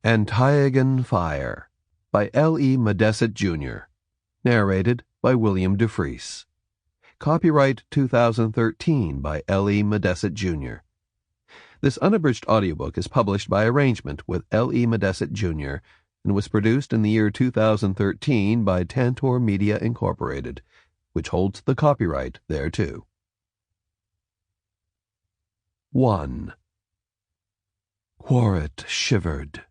Antiagon Fire by L.E. Modesitt, Jr. Narrated by William Dufris. Copyright 2013 by L.E. Modesitt, Jr. This unabridged audiobook is published by arrangement with L.E. Modesitt, Jr. and was produced in the year 2013 by Tantor Media Incorporated, which holds the copyright thereto. 1. Quaeryt shivered.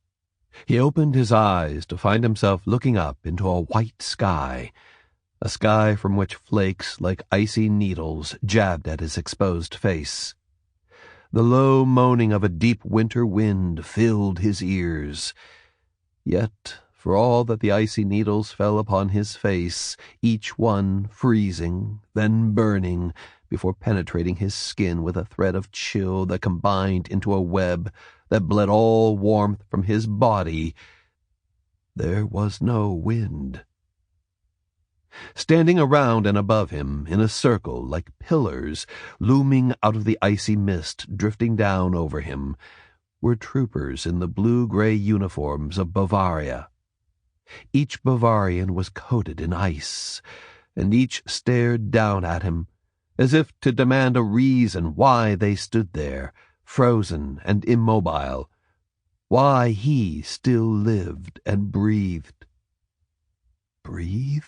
He opened his eyes to find himself looking up into a white sky, a sky from which flakes like icy needles jabbed at his exposed face. The low moaning of a deep winter wind filled his ears. Yet, for all that the icy needles fell upon his face, each one freezing, then burning, before penetrating his skin with a thread of chill that combined into a web that bled all warmth from his body, there was no wind. Standing around and above him, in a circle like pillars, looming out of the icy mist drifting down over him, were troopers in the blue-gray uniforms of Bavaria. Each Bavarian was coated in ice, and each stared down at him, as if to demand a reason why they stood there, frozen and immobile, why he still lived and breathed. Breathe?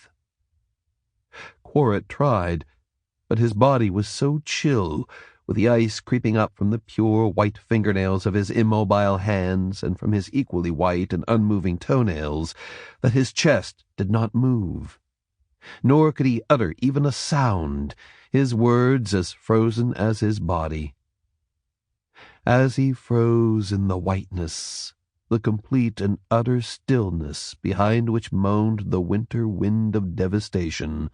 Quaeryt tried, but his body was so chill, with the ice creeping up from the pure white fingernails of his immobile hands and from his equally white and unmoving toenails, that his chest did not move. Nor could he utter even a sound, his words as frozen as his body. As he froze in the whiteness, the complete and utter stillness behind which moaned the winter wind of devastation,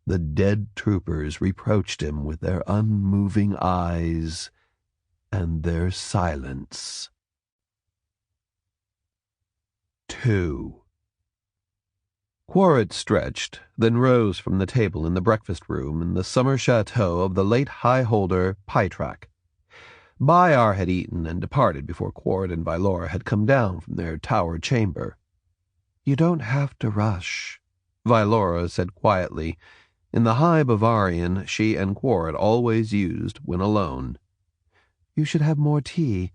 the dead troopers reproached him with their unmoving eyes and their silence. 2. Quaeryt stretched, then rose from the table in the breakfast room in the summer chateau of the late high-holder Pytrak. Bhayar had eaten and departed before Quaeyt and Vaelora had come down from their tower chamber. "You don't have to rush," Vaelora said quietly, in the high Bavarian she and Quaeryt always used when alone. "You should have more tea.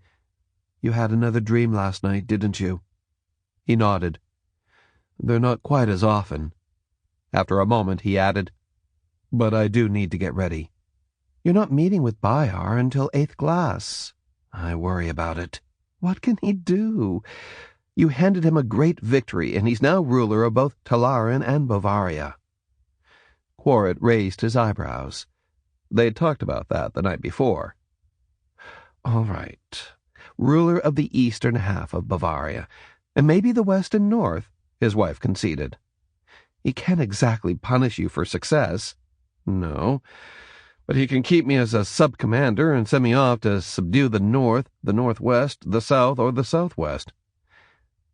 You had another dream last night, didn't you?" He nodded. "They're not quite as often." After a moment he added, "But I do need to get ready." "You're not meeting with Bhayar until 8th glass. I worry about it." "What can he do? You handed him a great victory, and he's now ruler of both Talaran and Bavaria." Quaeryt raised his eyebrows. They had talked about that the night before. "All right. Ruler of the eastern half of Bavaria, and maybe the west and north," his wife conceded. "He can't exactly punish you for success." "No. But he can keep me as a sub-commander and send me off to subdue the north, the northwest, the south, or the southwest."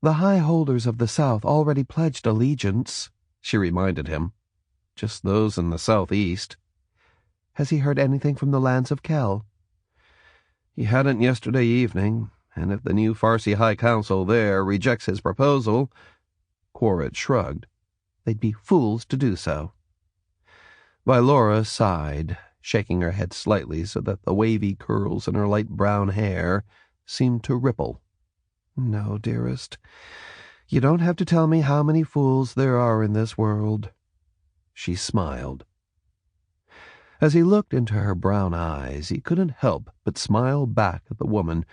"The high holders of the south already pledged allegiance," she reminded him. "Just those in the southeast." "Has he heard anything from the lands of Khel?" "He hadn't yesterday evening, and if the new Pharsi High Council there rejects his proposal—" Quaeryt shrugged. "They'd be fools to do so." Vaelora sighed, shaking her head slightly so that the wavy curls in her light brown hair seemed to ripple. "No, dearest, you don't have to tell me how many fools there are in this world." She smiled. As he looked into her brown eyes, he couldn't help but smile back at the woman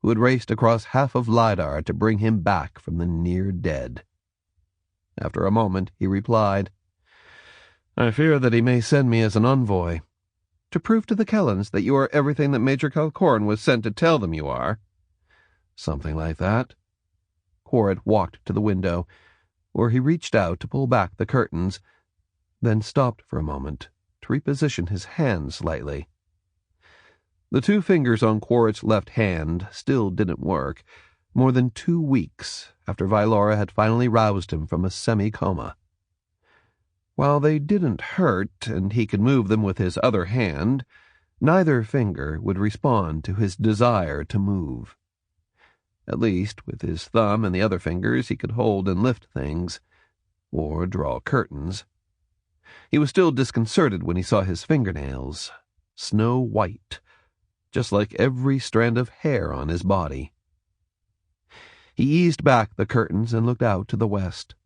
who had raced across half of Solidar to bring him back from the near dead. After a moment he replied, "I fear that he may send me as an envoy, to prove to the Kellans that you are everything that Major Calcorn was sent to tell them you are." "Something like that." Quaeryt walked to the window, where he reached out to pull back the curtains, then stopped for a moment to reposition his hand slightly. The two fingers on Quaeryt's left hand still didn't work, more than 2 weeks after Vaelora had finally roused him from a semi-coma. While they didn't hurt and he could move them with his other hand, neither finger would respond to his desire to move. At least, with his thumb and the other fingers, he could hold and lift things, or draw curtains. He was still disconcerted when he saw his fingernails, snow white, just like every strand of hair on his body. He eased back the curtains and looked out to the west.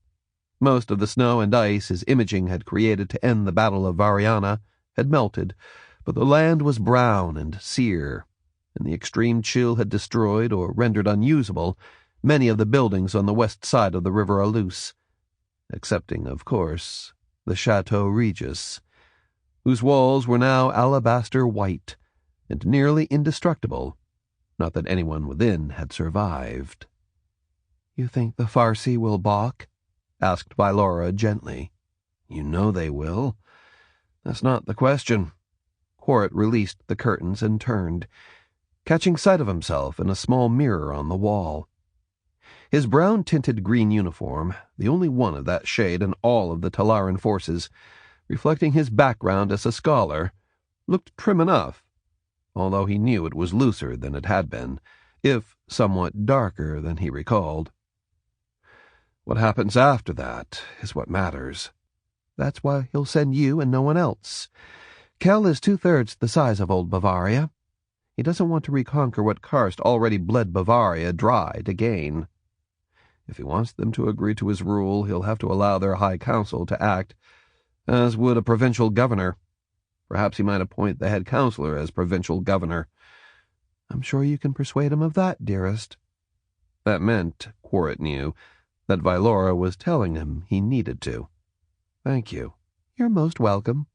Most of the snow and ice his imaging had created to end the Battle of Variana had melted, but the land was brown and sere, and the extreme chill had destroyed or rendered unusable many of the buildings on the west side of the River Alus, excepting, of course, the Chateau Regis, whose walls were now alabaster white and nearly indestructible, not that anyone within had survived. "You think the Pharsi will balk?" asked Vaelora gently. "You know they will. That's not the question." Quaeryt released the curtains and turned, catching sight of himself in a small mirror on the wall. His brown-tinted green uniform, the only one of that shade in all of the Talaran forces, reflecting his background as a scholar, looked trim enough, although he knew it was looser than it had been, if somewhat darker than he recalled. What happens after that is what matters. That's why he'll send you and no one else. Khel is 2/3 the size of old Bavaria. He doesn't want to reconquer what Kharst already bled Bavaria dry to gain. If he wants them to agree to his rule, he'll have to allow their High Council to act as would a provincial governor. Perhaps he might appoint the head counselor as provincial governor. I'm sure you can persuade him of that, dearest. That meant, Quaeryt knew, that Vaelora was telling him he needed to. Thank you. You're most welcome.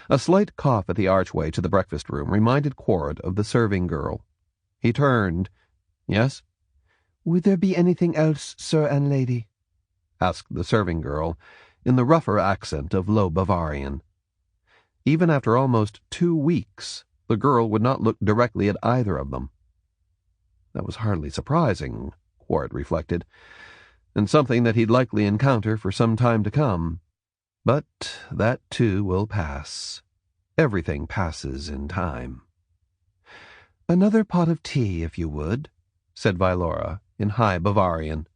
A slight cough at the archway to the breakfast room reminded Quaeryt of the serving girl. He turned. Yes? Would there be anything else, sir and lady? Asked the serving girl, in the rougher accent of low Bavarian. Even after almost 2 weeks, the girl would not look directly at either of them. That was hardly surprising, Quaeryt reflected, and something that he'd likely encounter for some time to come. But that too will pass. Everything passes in time. Another pot of tea, if you would, said Vaelora, in High Bavarian.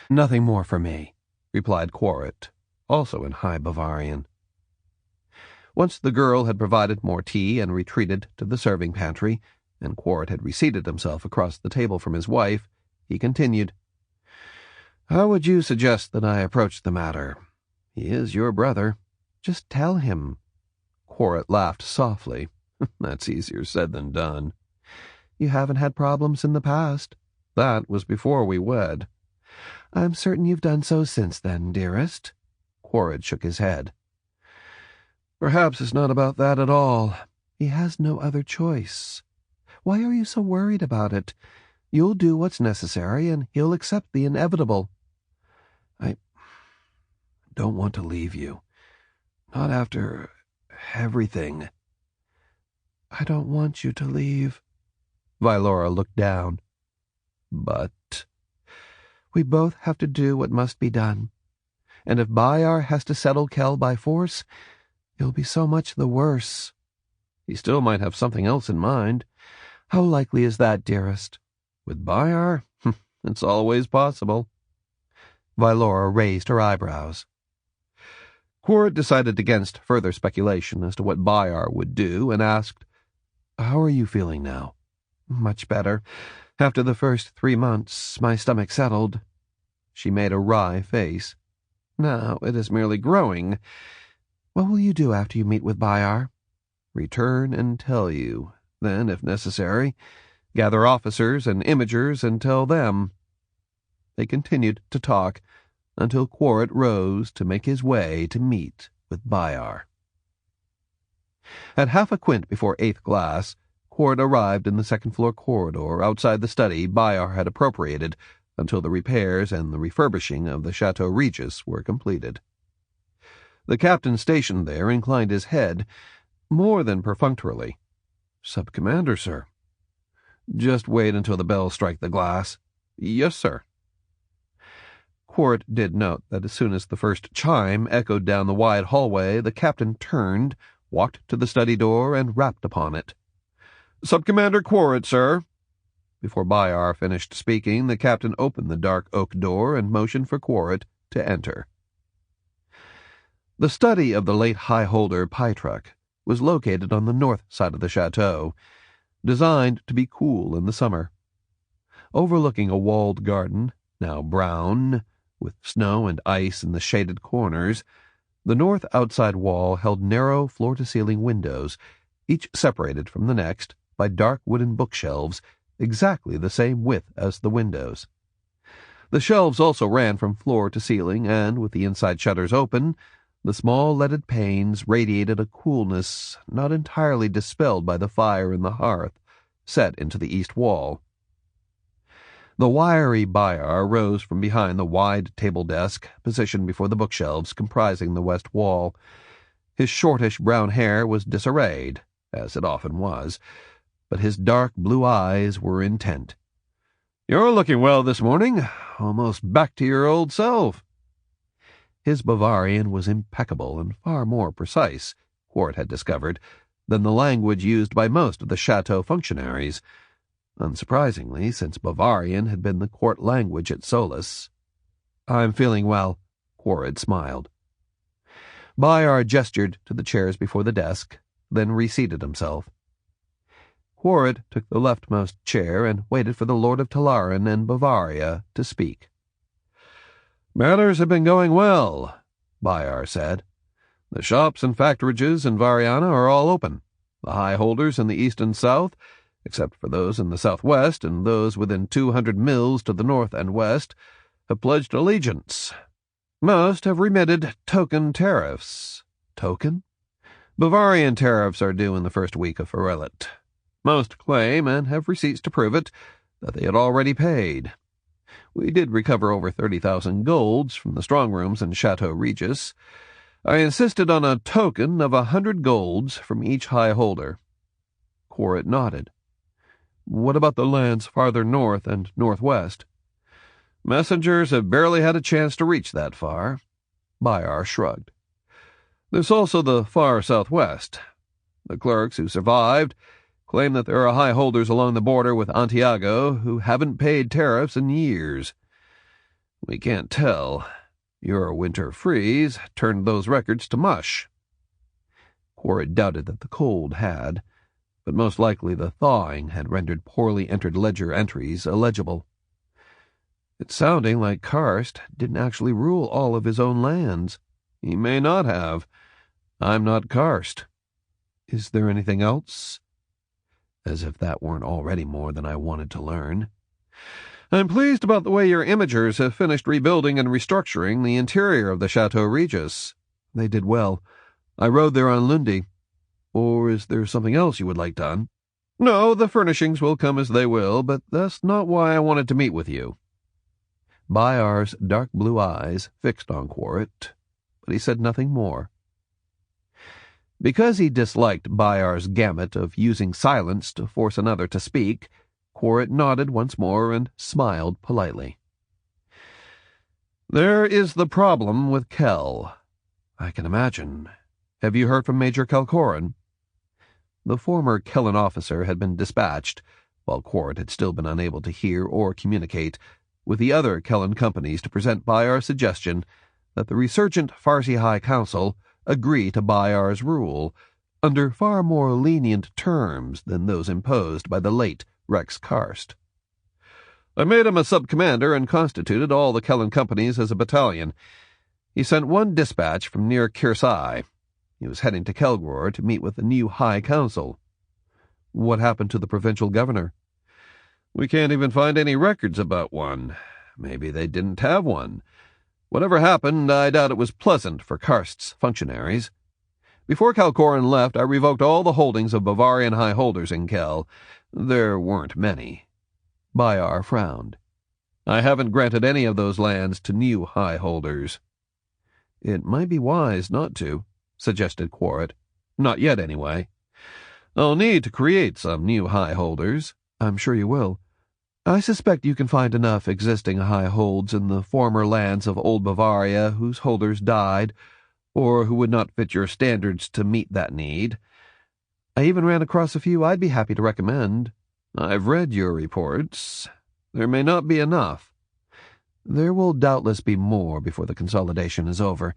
Nothing more for me, replied Quaeryt, also in High Bavarian. Once the girl had provided more tea and retreated to the serving pantry, and Quaeryt had reseated himself across the table from his wife, he continued, How would you suggest that I approach the matter? He is your brother. Just tell him. Quaeryt laughed softly. That's easier said than done. You haven't had problems in the past. That was before we wed. I'm certain you've done so since then, dearest. Quaeryt shook his head. Perhaps it's not about that at all. He has no other choice. Why are you so worried about it? You'll do what's necessary, and he'll accept the inevitable. I don't want to leave you. Not after everything. I don't want you to leave. Vaelora looked down. But we both have to do what must be done. And if Bhayar has to settle Khel by force, it'll be so much the worse. He still might have something else in mind. How likely is that, dearest? With Bhayar? It's always possible. Vaelora raised her eyebrows. Quaeryt decided against further speculation as to what Bhayar would do, and asked, How are you feeling now? Much better. After the first 3 months, my stomach settled. She made a wry face. Now it is merely growing. What will you do after you meet with Bhayar? Return and tell you. Then, if necessary, gather officers and imagers and tell them. They continued to talk until Quaeryt rose to make his way to meet with Bhayar. At half a quint before 8th glass, Quaeryt arrived in the second-floor corridor outside the study Bhayar had appropriated until the repairs and the refurbishing of the Chateau Regis were completed. The captain stationed there inclined his head, more than perfunctorily. Sub-Commander, sir. Just wait until the bells strike the glass. Yes, sir. Quaeryt did note that as soon as the first chime echoed down the wide hallway, the captain turned, walked to the study door, and rapped upon it. Sub-Commander Quaeryt, sir. Before Bhayar finished speaking, the captain opened the dark oak door and motioned for Quaeryt to enter. The study of the late High-Holder Pytruck was located on the north side of the chateau, designed to be cool in the summer. Overlooking a walled garden, now brown, with snow and ice in the shaded corners, the north outside wall held narrow floor-to-ceiling windows, each separated from the next by dark wooden bookshelves exactly the same width as the windows. The shelves also ran from floor to ceiling, and, with the inside shutters open, the small leaded panes radiated a coolness not entirely dispelled by the fire in the hearth set into the east wall. The wiry Bhayar rose from behind the wide table desk positioned before the bookshelves comprising the west wall. His shortish brown hair was disarrayed, as it often was, but his dark blue eyes were intent. "You're looking well this morning, almost back to your old self." His Bavarian was impeccable and far more precise, Quaeryt had discovered, than the language used by most of the chateau functionaries, unsurprisingly, since Bavarian had been the court language at Solus. "I'm feeling well," Quaeryt smiled. Bhayar gestured to the chairs before the desk, then reseated himself. Quaeryt took the leftmost chair and waited for the Lord of Talaran and Bavaria to speak. "Matters have been going well," Bhayar said. "The shops and factorages in Variana are all open. The high holders in the east and south, except for those in the southwest and those within 200 mills to the north and west, have pledged allegiance. Most have remitted token tariffs." "Token?" "Bavarian tariffs are due in the first week of Quaeryt. Most claim, and have receipts to prove it, that they had already paid. We did recover over 30,000 golds from the strong rooms in Chateau Regis. I insisted on a token of 100 golds from each high holder." Quaeryt nodded. "What about the lands farther north and northwest?" "Messengers have barely had a chance to reach that far." Bhayar shrugged. "There's also the far southwest. The clerks who survived claim that there are high holders along the border with Antiago who haven't paid tariffs in years. We can't tell. Your winter freeze turned those records to mush." Quaeryt doubted that the cold had, but most likely the thawing had rendered poorly entered ledger entries illegible. "It's sounding like Kharst didn't actually rule all of his own lands." "He may not have. I'm not Kharst." "Is there anything else?" As if that weren't already more than I wanted to learn. "I'm pleased about the way your imagers have finished rebuilding and restructuring the interior of the Chateau Regis." "They did well. I rode there on Lundi. Or is there something else you would like done?" "No, the furnishings will come as they will, but that's not why I wanted to meet with you." Bhayar's dark blue eyes fixed on Quaeryt, but he said nothing more. Because he disliked Bhayar's gamut of using silence to force another to speak, Quaeryt nodded once more and smiled politely. "There is the problem with Khel." "I can imagine. Have you heard from Major Calcoran?" The former Khellan officer had been dispatched, while Quaeryt had still been unable to hear or communicate with the other Khellan companies to present Bhayar's suggestion that the resurgent Pharsi High Council agree to Bhayar's rule, under far more lenient terms than those imposed by the late Rex Kharst. "I made him a sub-commander and constituted all the Khellan companies as a battalion. He sent one dispatch from near Kirsai. He was heading to Kelgror to meet with the new High Council." "What happened to the provincial governor?" "We can't even find any records about one. Maybe they didn't have one. Whatever happened, I doubt it was pleasant for Kharst's functionaries. Before Calcoran left, I revoked all the holdings of Bavarian high holders in Khel. There weren't many." Bhayar frowned. "I haven't granted any of those lands to new high holders." "It might be wise not to," suggested Quaeryt. "Not yet, anyway. I'll need to create some new high holders." "I'm sure you will. I suspect you can find enough existing high holds in the former lands of old Bavaria whose holders died, or who would not fit your standards to meet that need. I even ran across a few I'd be happy to recommend. I've read your reports. There may not be enough. There will doubtless be more before the consolidation is over,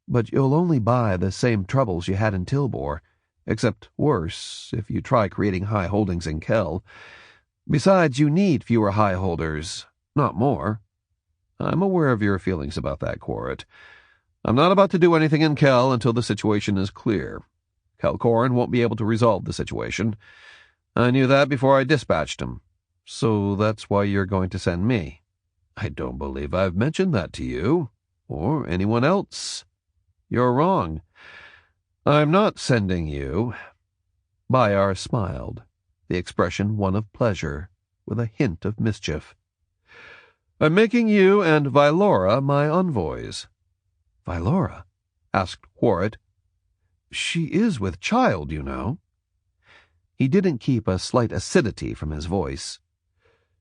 but you'll only buy the same troubles you had in Tilbor, except worse if you try creating high holdings in Khel. Besides, you need fewer high holders, not more. I'm aware of your feelings about that, Quaeryt. I'm not about to do anything in Khel until the situation is clear. Kelcoran won't be able to resolve the situation. I knew that before I dispatched him, so that's why you're going to send me. I don't believe I've mentioned that to you, or anyone else. You're wrong. I'm not sending you. Bhayar smiled, the expression one of pleasure, with a hint of mischief. I'm making you and Vaelora my envoys. Vaelora? Asked Quaeryt. She is with child, you know. He didn't keep a slight acidity from his voice.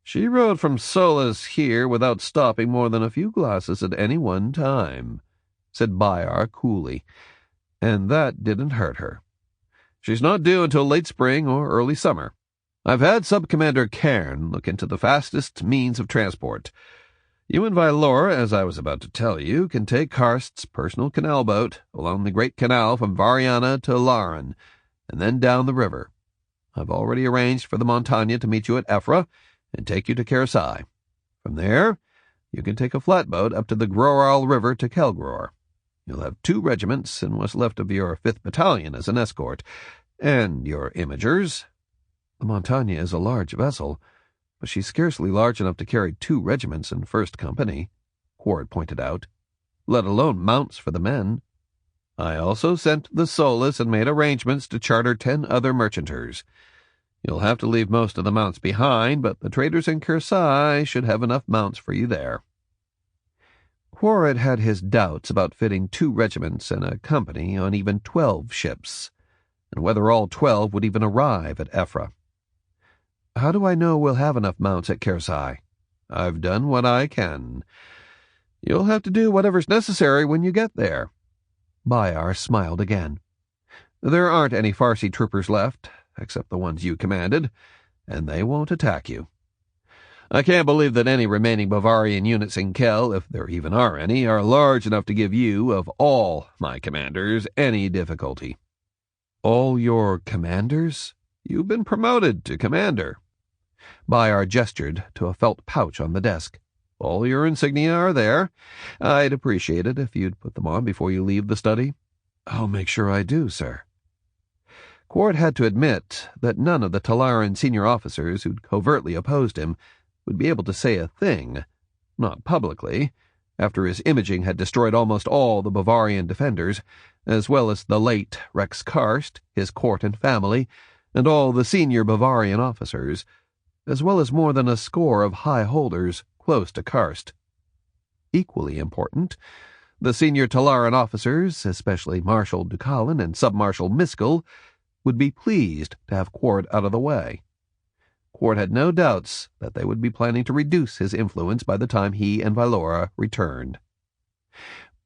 She rode from Solus here without stopping more than a few glasses at any one time, said Bhayar coolly, and that didn't hurt her. She's not due until late spring or early summer. I've had Sub-Commander Cairn look into the fastest means of transport. You and Vaelora, as I was about to tell you, can take Kharst's personal canal boat along the Great Canal from Variana to Laran, and then down the river. I've already arranged for the Montagna to meet you at Ephra and take you to Kersai. From there, you can take a flatboat up to the Groral River to Kelgror. You'll have 2 regiments and what's left of your 5th Battalion as an escort, and your imagers. The Montagna is a large vessel, but she's scarcely large enough to carry 2 regiments in 1st Company, Quaeryt pointed out, let alone mounts for the men. I also sent the Solus and made arrangements to charter 10 other merchanters. You'll have to leave most of the mounts behind, but the traders in Kersai should have enough mounts for you there. Quaeryt had his doubts about fitting 2 regiments and a company on even 12 ships, and whether all 12 would even arrive at Ephra. How do I know we'll have enough mounts at Kersai? I've done what I can. You'll have to do whatever's necessary when you get there. Bhayar smiled again. There aren't any Pharsi troopers left, except the ones you commanded, and they won't attack you. I can't believe that any remaining Bavarian units in Khel, if there even are any, are large enough to give you, of all my commanders, any difficulty. All your commanders? You've been promoted to commander. Bhayar gestured to a felt pouch on the desk. All your insignia are there. I'd appreciate it if you'd put them on before you leave the study. I'll make sure I do, sir. Quaeryt had to admit that none of the Talaran senior officers who'd covertly opposed him would be able to say a thing, not publicly, after his imaging had destroyed almost all the Bavarian defenders, as well as the late Rex Kharst, his court and family, and all the senior Bavarian officers, as well as more than a score of high holders close to Kharst. Equally important, the senior Talaran officers, especially Marshal Dukalin and Submarshal Miskell, would be pleased to have Quaeryt out of the way. Quaeryt had no doubts that they would be planning to reduce his influence by the time he and Vaelora returned.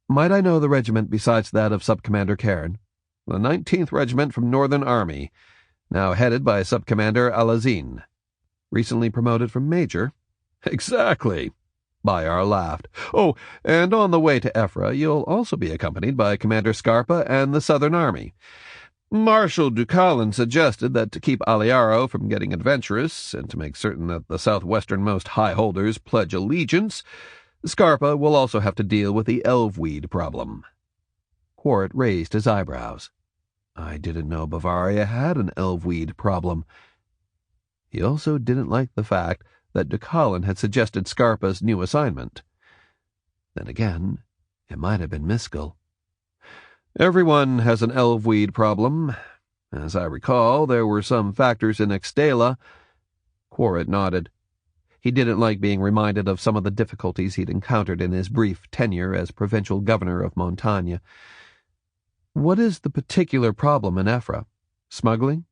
Might I know the regiment besides that of Sub-Commander Cairn? The 19th Regiment from Northern Army, now headed by Sub-Commander Alazin. Recently promoted from Major? Exactly. Bhayar laughed. Oh, and on the way to Ephra, you'll also be accompanied by Commander Scarpa and the Southern Army. Marshal Dukalin suggested that to keep Aliaro from getting adventurous, and to make certain that the southwesternmost high holders pledge allegiance, Scarpa will also have to deal with the elfweed problem. Quaeryt raised his eyebrows. I didn't know Bavaria had an elfweed problem. He also didn't like the fact that Dukalin had suggested Scarpa's new assignment. Then again, it might have been Miskell. Everyone has an elfweed problem. As I recall, there were some factors in Extala. Quaeryt nodded. He didn't like being reminded of some of the difficulties he'd encountered in his brief tenure as provincial governor of Montagna. What is the particular problem in Ephra? Smuggling?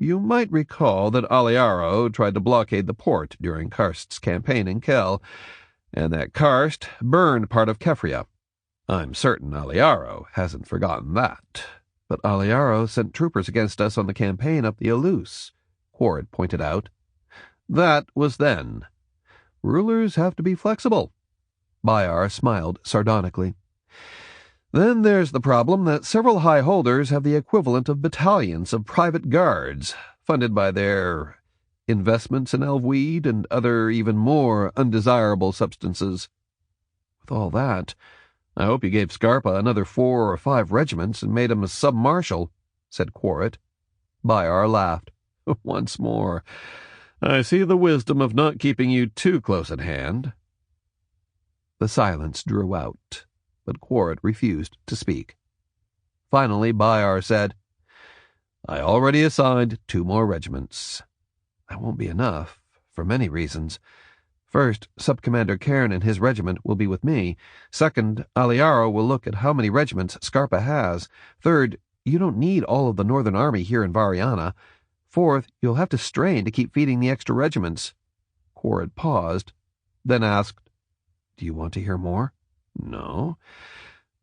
You might recall that Aliaro tried to blockade the port during Kharst's campaign in Khel, and that Kharst burned part of Kefria. I'm certain Aliaro hasn't forgotten that. But Aliaro sent troopers against us on the campaign up the Alus, Quaeryt pointed out. That was then. Rulers have to be flexible. Bhayar smiled sardonically. Then there's the problem that several high holders have the equivalent of battalions of private guards, funded by their investments in elfweed and other even more undesirable substances. With all that, I hope you gave Scarpa another 4 or 5 regiments and made him a sub-marshal, said Quaeryt. Bhayar laughed. Once more, I see the wisdom of not keeping you too close at hand. The silence drew out, but Quaeryt refused to speak. Finally, Bhayar said, I already assigned 2 more regiments. That won't be enough, for many reasons. First, Sub-Commander Cairn and his regiment will be with me. Second, Aliaro will look at how many regiments Scarpa has. Third, you don't need all of the Northern Army here in Variana. Fourth, you'll have to strain to keep feeding the extra regiments. Quaeryt paused, then asked, Do you want to hear more? No.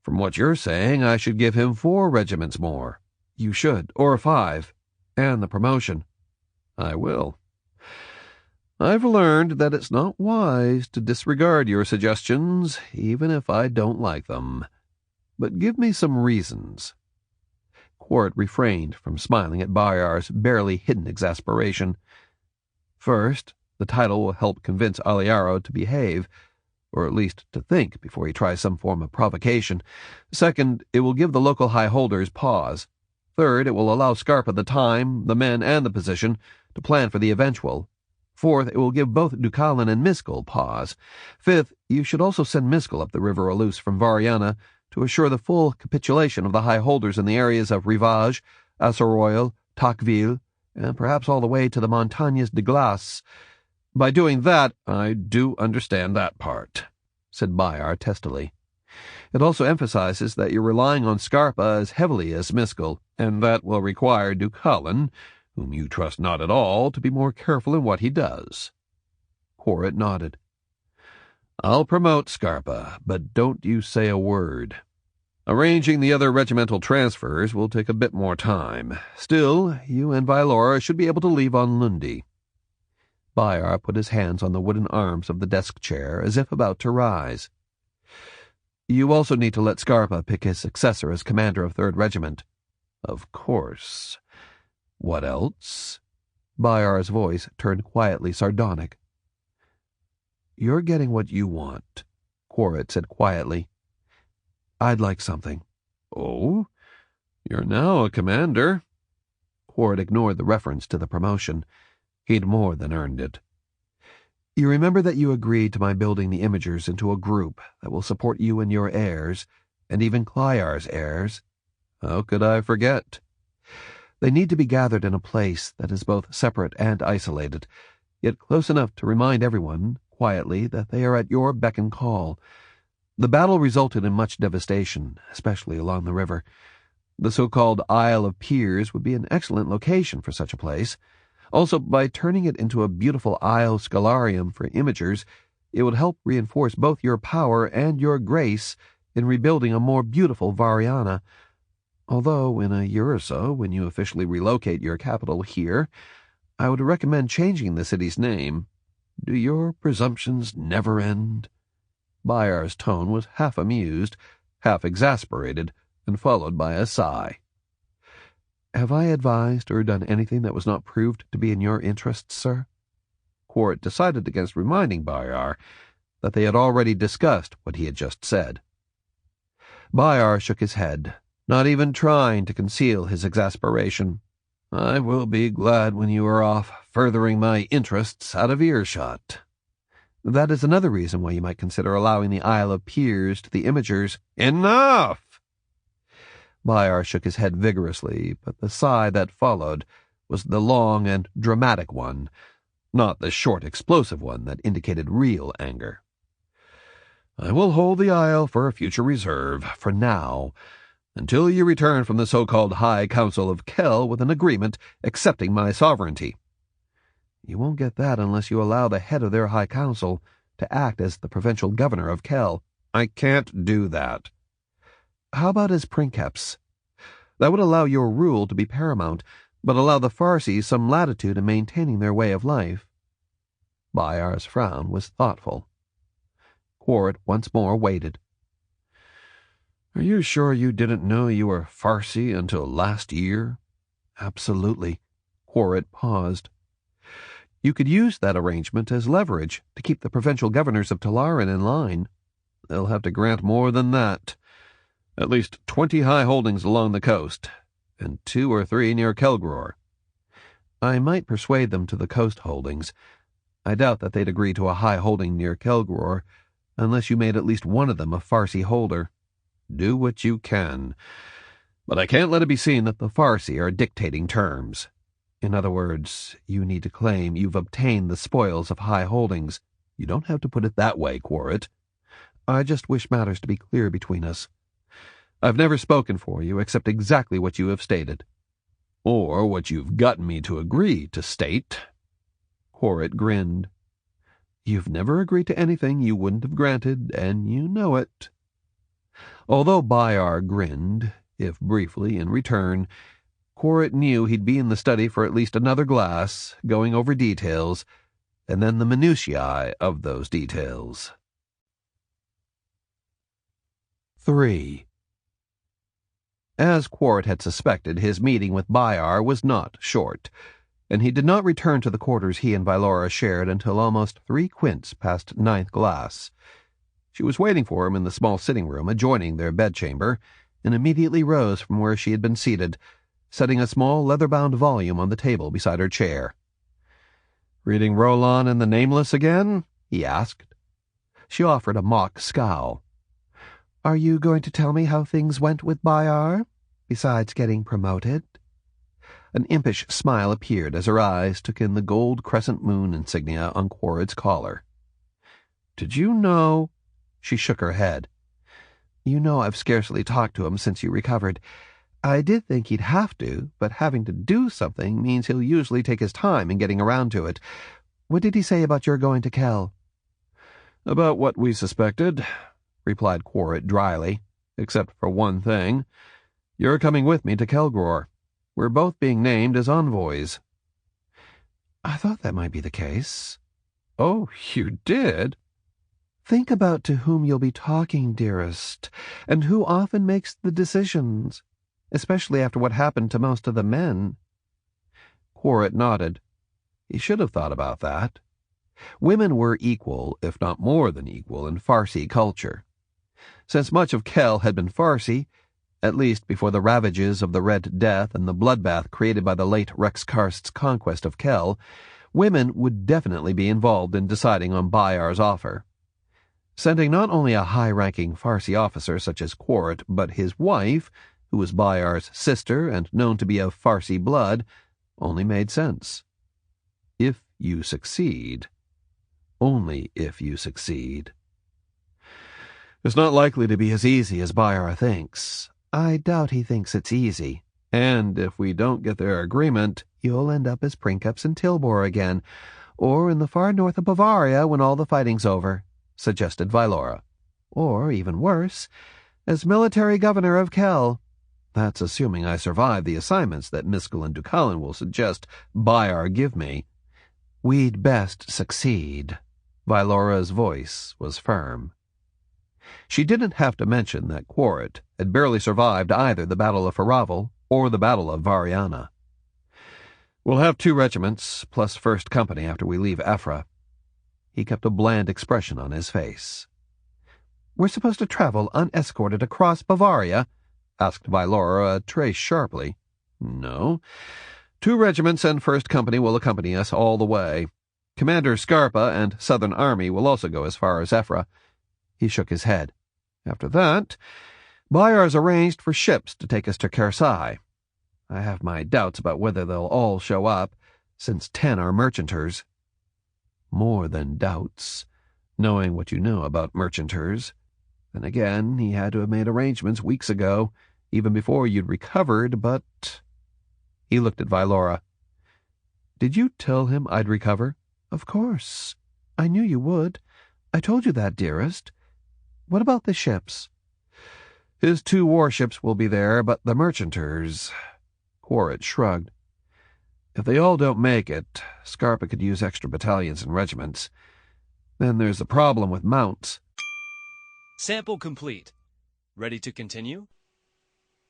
From what you're saying, I should give him 4 regiments more. You should, or 5, and the promotion. I will. I've learned that it's not wise to disregard your suggestions, even if I don't like them. But give me some reasons. Quaeryt refrained from smiling at Bhayar's barely hidden exasperation. First, the title will help convince Aliaro to behave, or at least to think before he tries some form of provocation. Second, it will give the local high holders pause. Third, it will allow Scarpa the time, the men, and the position to plan for the eventual. Fourth, it will give both Dukalin and Miskell pause. Fifth, you should also send Miskell up the River Alus from Variana to assure the full capitulation of the high holders in the areas of Rivage, Assaroyal, Tocqueville, and perhaps all the way to the Montagnes de Glace. By doing that, I do understand that part, said Bhayar testily. It also emphasizes that you're relying on Scarpa as heavily as Miskell, and that will require Dukalin, whom you trust not at all, to be more careful in what he does. Quaeryt nodded. I'll promote Scarpa, but don't you say a word. Arranging the other regimental transfers will take a bit more time. Still, you and Vaelora should be able to leave on Lundi. Bhayar put his hands on the wooden arms of the desk chair as if about to rise. You also need to let Scarpa pick his successor as commander of 3rd Regiment. Of course. What else? Bhayar's voice turned quietly sardonic. You're getting what you want, Quaeryt said quietly. I'd like something. Oh? You're now a commander. Quaeryt ignored the reference to the promotion. He'd more than earned it. You remember that you agreed to my building the Imagers into a group that will support you and your heirs, and even Clyar's heirs? How could I forget? They need to be gathered in a place that is both separate and isolated, yet close enough to remind everyone, quietly, that they are at your beck and call. The battle resulted in much devastation, especially along the river. The so-called Isle of Piers would be an excellent location for such a place. Also, by turning it into a beautiful Isle Scholarium for Imagers, it would help reinforce both your power and your grace in rebuilding a more beautiful Variana. Although, in a year or so, when you officially relocate your capital here, I would recommend changing the city's name. Do your presumptions never end? Bhayar's tone was half amused, half exasperated, and followed by a sigh. Have I advised or done anything that was not proved to be in your interests, sir? Quaeryt decided against reminding Bhayar that they had already discussed what he had just said. Bhayar shook his head, not even trying to conceal his exasperation. I will be glad when you are off furthering my interests out of earshot. That is another reason why you might consider allowing the Isle of Piers to the Imagers. Enough! Bhayar shook his head vigorously, but the sigh that followed was the long and dramatic one, not the short, explosive one that indicated real anger. I will hold the Isle for a future reserve, for now, until you return from the so-called High Council of Khel with an agreement accepting my sovereignty. You won't get that unless you allow the head of their High Council to act as the provincial governor of Khel. I can't do that. How about as princeps? That would allow your rule to be paramount, but allow the Pharsi some latitude in maintaining their way of life. Bhayar's frown was thoughtful. Quaeryt once more waited. "Are you sure you didn't know you were Pharsi until last year?" "Absolutely." Quaeryt paused. "You could use that arrangement as leverage to keep the provincial governors of Talaran in line. They'll have to grant more than that. At least 20 high holdings along the coast, and 2 or 3 near Kelgror. I might persuade them to the coast holdings. I doubt that they'd agree to a high holding near Kelgror, unless you made at least one of them a Pharsi holder. Do what you can. But I can't let it be seen that the Pharsi are dictating terms. In other words, you need to claim you've obtained the spoils of high holdings. You don't have to put it that way, Quaeryt. I just wish matters to be clear between us. I've never spoken for you except exactly what you have stated. Or what you've gotten me to agree to state." Quaeryt grinned. "You've never agreed to anything you wouldn't have granted, and you know it." Although Bhayar grinned, if briefly, in return, Quaeryt knew he'd be in the study for at least another glass, going over details, and then the minutiae of those details. 3. As Quaeryt had suspected, his meeting with Bhayar was not short, and he did not return to the quarters he and Vaelora shared until almost 3 quints past 9th glass. She was waiting for him in the small sitting room adjoining their bedchamber, and immediately rose from where she had been seated, setting a small leather-bound volume on the table beside her chair. "Reading Roland and the Nameless again?" he asked. She offered a mock scowl. "Are you going to tell me how things went with Bhayar, besides getting promoted?" An impish smile appeared as her eyes took in the gold crescent moon insignia on Quaeryt's collar. "Did you know—" She shook her head. "You know I've scarcely talked to him since you recovered. I did think he'd have to, but having to do something means he'll usually take his time in getting around to it. What did he say about your going to Khel?" "About what we suspected," replied Quaeryt dryly, "except for one thing. You're coming with me to Kelgror. We're both being named as envoys." "I thought that might be the case." "Oh, you did?" "Think about to whom you'll be talking, dearest, and who often makes the decisions, especially after what happened to most of the men." Quaeryt nodded. He should have thought about that. Women were equal, if not more than equal, in Pharsi culture. Since much of Khel had been Pharsi, at least before the ravages of the Red Death and the bloodbath created by the late Rex Kharst's conquest of Khel, women would definitely be involved in deciding on Bhayar's offer. Sending not only a high-ranking Pharsi officer such as Quaeryt, but his wife, who was Bhayar's sister and known to be of Pharsi blood, only made sense. If you succeed. Only if you succeed. "It's not likely to be as easy as Bhayar thinks." "I doubt he thinks it's easy. And if we don't get their agreement, you'll end up as princeps in Tilbor again, or in the far north of Bavaria when all the fighting's over," suggested Vaelora. "Or, even worse, as military governor of Khel. That's assuming I survive the assignments that Miskel and Dukalin will suggest Bhayar give me." "We'd best succeed." Vaelora's voice was firm. She didn't have to mention that Quaeryt had barely survived either the Battle of Faraval or the Battle of Variana. "We'll have 2 regiments, plus 1st Company after we leave Ephra." He kept a bland expression on his face. "We're supposed to travel unescorted across Bavaria?" asked Vaelora a trace sharply. "No. 2 regiments and 1st Company will accompany us all the way. Commander Scarpa and Southern Army will also go as far as Ephra." He shook his head. "After that, Bhayar's arranged for ships to take us to Kersai. I have my doubts about whether they'll all show up, since 10 are merchanters." "More than doubts, knowing what you know about merchanters. Then again, he had to have made arrangements weeks ago, even before you'd recovered, but—" He looked at Vaelora. "Did you tell him I'd recover?" "Of course. I knew you would. I told you that, dearest. What about the ships?" "His 2 warships will be there, but the merchanters—" Quaeryt shrugged. If they all don't make it, Scarpa could use extra battalions and regiments. Then there's the problem with mounts. Sample complete. Ready to continue?